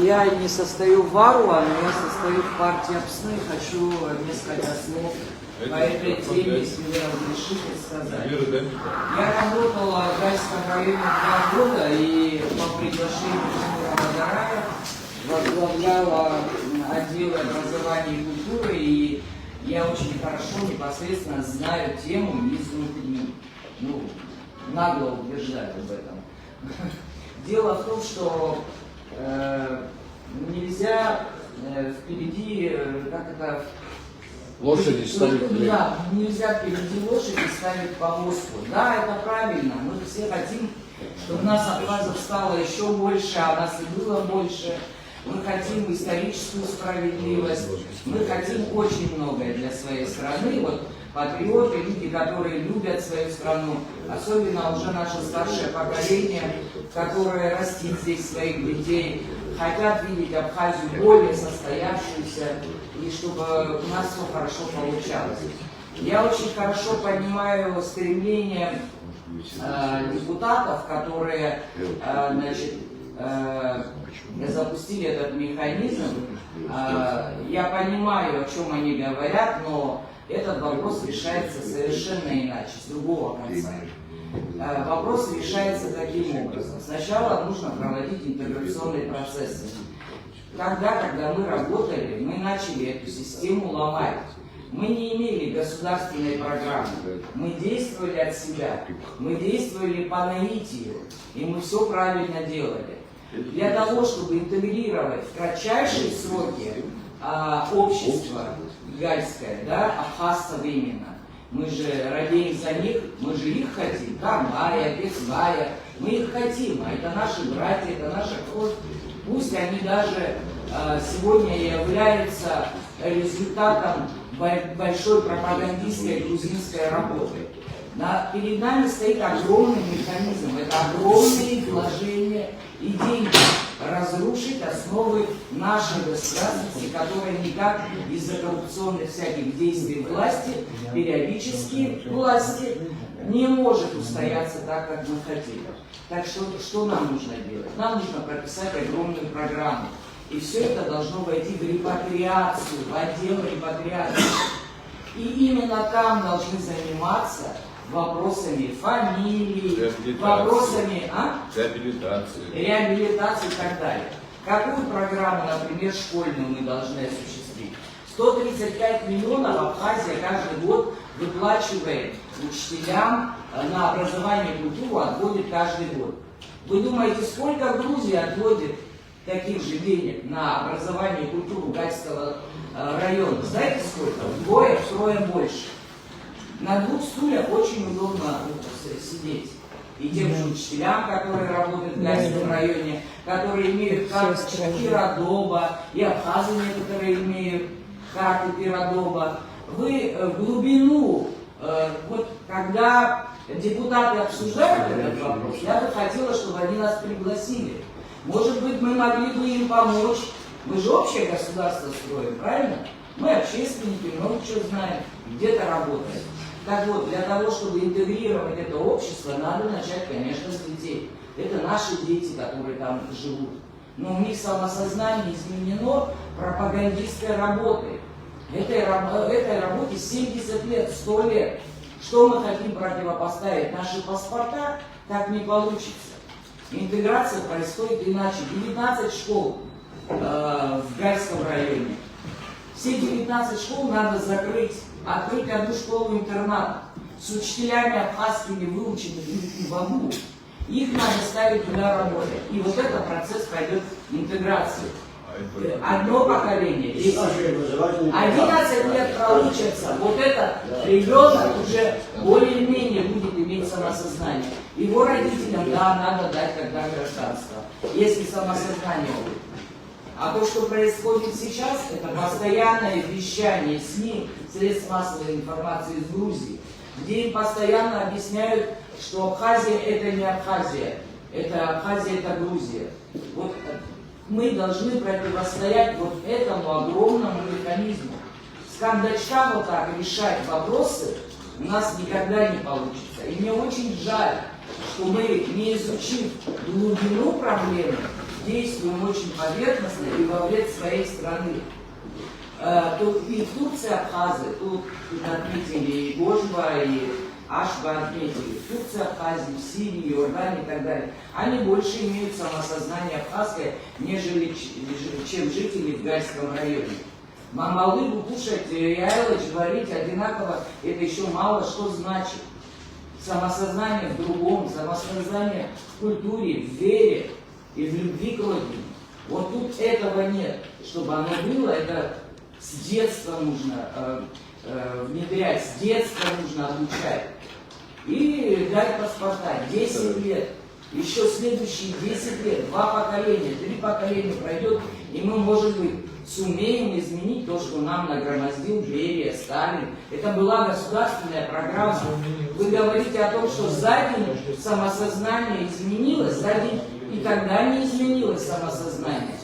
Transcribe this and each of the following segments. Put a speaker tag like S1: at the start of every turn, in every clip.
S1: Я не состою в Варуа, но я состою в партии ОПСНы. Хочу несколько слов по этой теме, если вы разрешите сказать. Я работала в Гальском районе 2 года и по приглашению Тимура Бадарая возглавляла отдел образования и культуры, и я очень хорошо непосредственно знаю тему изнутри. Ну, нагло утверждаю об этом. Дело в том, что нельзя впереди, как это...
S2: Лошади ставить.
S1: Да, нельзя впереди лошади ставить повозку. Да, это правильно. Мы все хотим, чтобы у нас абхазов стало еще больше, а нас и было больше. Мы хотим историческую справедливость. Мы хотим очень многое для своей страны. Вот патриоты, люди, которые любят свою страну, особенно уже наше старшее поколение, которое растит здесь своих детей, хотят видеть Абхазию более состоявшуюся, и чтобы у нас все хорошо получалось. Я очень хорошо понимаю стремление депутатов, которые запустили этот механизм. Я понимаю, о чем они говорят, но этот вопрос решается совершенно иначе, с другого конца. Вопрос решается таким образом. Сначала нужно проводить интеграционные процессы. Когда мы работали, мы начали эту систему ломать. Мы не имели государственной программы. Мы действовали от себя. Мы действовали по наитию. И мы все правильно делали. Для того, чтобы интегрировать в кратчайшие сроки общество гальское, да, абхазцев именно, мы же радеем за них, мы же их хотим, Кармая, Бесвая, мы их хотим, а это наши братья, это наша кровь. Пусть они даже сегодня являются результатом большой пропагандистской грузинской работы. Перед нами стоит огромный механизм, это огромные вложения и деньги, разрушить основы нашей государственности, которая никак из-за коррупционных всяких действий власти, периодически власти, не может устояться так, как мы хотим. Так что нам нужно делать? Нам нужно прописать огромную программу. И все это должно войти в репатриацию, в отдел репатриации. И именно там должны заниматься вопросами фамилии, вопросами реабилитации и так далее. Какую программу, например, школьную мы должны осуществить? 135 миллионов Абхазия каждый год выплачивает учителям на образование и культуру, отводит каждый год. Вы думаете, сколько Грузия отводит таких же денег на образование и культуру Гальского района? Знаете сколько? Вдвое больше. На 2 стульях очень удобно сидеть. И тем же учителям, которые работают в Гальском районе, которые имеют карточку Пиродоба, и абхазы некоторые имеют карты Пиродоба. Вы в глубину, вот когда депутаты обсуждают этот вопрос, я бы хотела, чтобы они нас пригласили. Может быть, мы могли бы им помочь. Мы же общее государство строим, правильно? Мы общественники, много чего знаем, где-то работаем. Так вот, для того, чтобы интегрировать это общество, надо начать, конечно, с детей. Это наши дети, которые там живут. Но у них самосознание изменено пропагандистской работой. Этой работе 70 лет, 100 лет. Что мы хотим противопоставить? Наши паспорта? Так не получится. Интеграция происходит иначе. 19 школ в Гальском районе. Все 19 школ надо закрыть. Открыть одну школу-интернат с учителями абхазскими, выученными в АГУ. Их надо ставить туда работать. И вот этот процесс пойдет интеграции. Одно поколение, 10 лет. 11 лет проучатся. Вот этот ребенок уже более-менее будет иметь самосознание. Его родителям, да, надо дать тогда гражданство, если самосознание будет. А то, что происходит сейчас, это постоянное вещание СМИ, средств массовой информации из Грузии, где им постоянно объясняют, что Абхазия это не Абхазия, это Абхазия это Грузия. Вот мы должны противостоять вот этому огромному механизму. С кондачка вот так решать вопросы у нас никогда не получится. И мне очень жаль, что мы, не изучив глубину проблемы, действуем очень поверхностно и во вред своей страны. Тут и в Турции абхазы, тут отметили и Гожба, и Ашба отметили, в Турции Абхазии, в Сирии, Иордании и так далее. Они больше имеют самосознание абхазское, нежели чем жители в Гальском районе. Мамалыгу кушать и Айлыч говорить одинаково, это еще мало что значит. Самосознание в другом, самосознание в культуре, в вере и в любви к родине. Вот тут этого нет. Чтобы оно было, это с детства нужно внедрять, с детства нужно обучать. И дать паспорта, 10 лет. Еще следующие 10 лет, 2 поколения, 3 поколения пройдет, и мы, может быть, сумеем изменить то, что нам нагромоздил Берия, Сталин. Это была государственная программа. Вы говорите о том, что за день самосознание изменилось, за день и тогда не изменилось самосознание.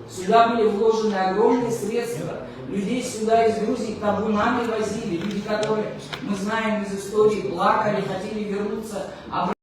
S1: Сюда были вложены огромные средства. Людей сюда из Грузии табунами возили. Люди, которые, мы знаем из истории, плакали, хотели вернуться обратно.